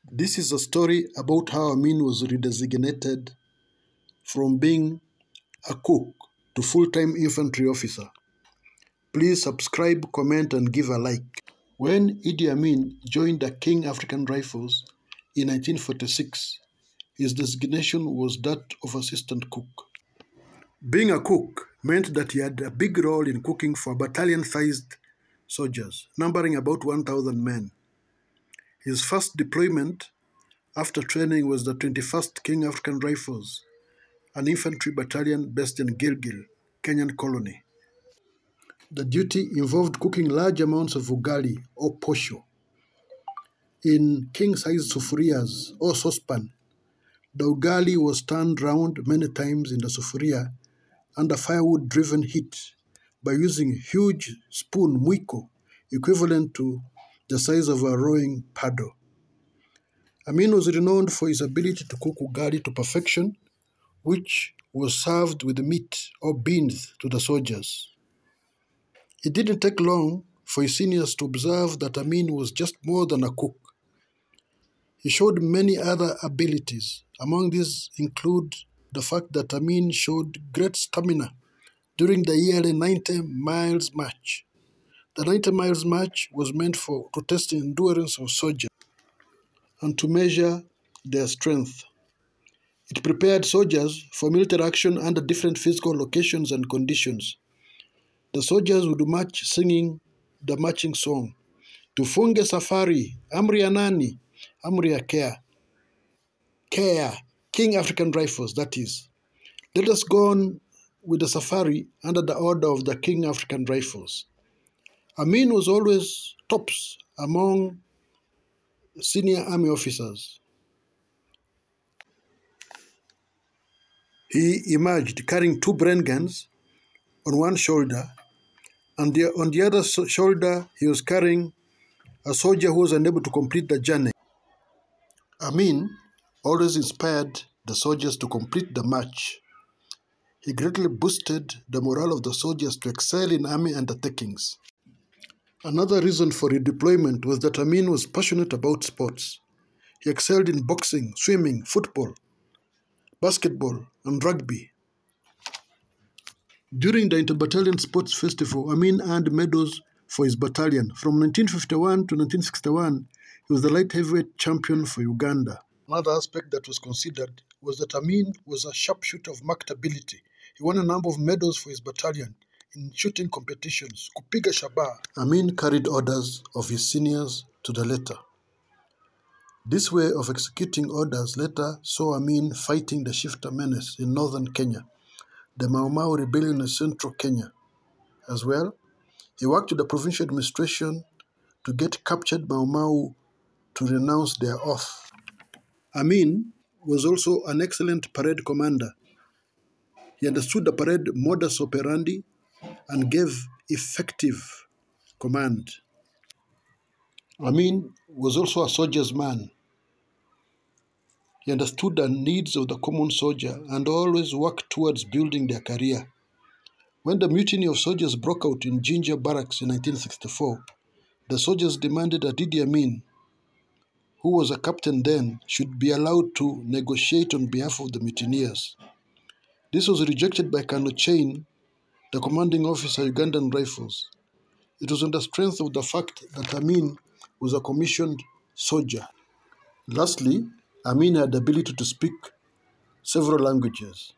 This is a story about how Amin was redesignated from being a cook to full-time infantry officer. Please subscribe, comment, and give a like. When Idi Amin joined the King African Rifles in 1946, his designation was that of assistant cook. Being a cook meant that he had a big role in cooking for battalion-sized soldiers, numbering about 1,000 men. His first deployment after training was the 21st King African Rifles, an infantry battalion based in Gilgil, Kenyan colony. The duty involved cooking large amounts of ugali or posho in king-sized sufurias or saucepan. The ugali was turned round many times in the sufuria under firewood-driven heat by using a huge spoon mwiko, equivalent to the size of a rowing paddle. Amin was renowned for his ability to cook ugali to perfection, which was served with meat or beans to the soldiers. It didn't take long for his seniors to observe that Amin was just more than a cook. He showed many other abilities. Among these include the fact that Amin showed great stamina during the yearly 90 miles march. The 90 miles march was meant to test the endurance of soldiers and to measure their strength. It prepared soldiers for military action under different physical locations and conditions. The soldiers would march singing the marching song, Tufunge safari, amri ya nani, amri ya Care, King African Rifles, that is. Let us go on with the safari under the order of the King African Rifles. Amin was always tops among senior army officers. He emerged carrying 2 brain guns on one shoulder, and on the other shoulder he was carrying a soldier who was unable to complete the journey. Amin always inspired the soldiers to complete the march. He greatly boosted the morale of the soldiers to excel in army undertakings. Another reason for redeployment was that Amin was passionate about sports. He excelled in boxing, swimming, football, basketball, and rugby. During the Inter-Battalion Sports Festival, Amin earned medals for his battalion. From 1951 to 1961, he was the light heavyweight champion for Uganda. Another aspect that was considered was that Amin was a sharpshooter of marked ability. He won a number of medals for his battalion in shooting competitions. Kupiga shabaha. Amin carried orders of his seniors to the letter. This way of executing orders later saw Amin fighting the shifter menace in northern Kenya, the Mau Mau rebellion in central Kenya. As well, he worked with the provincial administration to get captured Mau Mau to renounce their oath. Amin was also an excellent parade commander. He understood the parade modus operandi and gave effective command. Amin was also a soldier's man. He understood the needs of the common soldier and always worked towards building their career. When the mutiny of soldiers broke out in Jinja Barracks in 1964, the soldiers demanded that Idi Amin, who was a captain then, should be allowed to negotiate on behalf of the mutineers. This was rejected by Colonel Chain, the commanding officer of Ugandan Rifles. It was on the strength of the fact that Amin was a commissioned soldier. Lastly, Amin had the ability to speak several languages.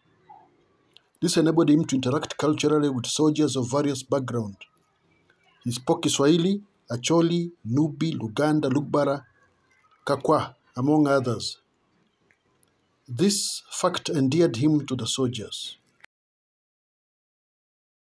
This enabled him to interact culturally with soldiers of various backgrounds. He spoke Kiswahili, Acholi, Nubi, Luganda, Lugbara, Kakwa, among others. This fact endeared him to the soldiers.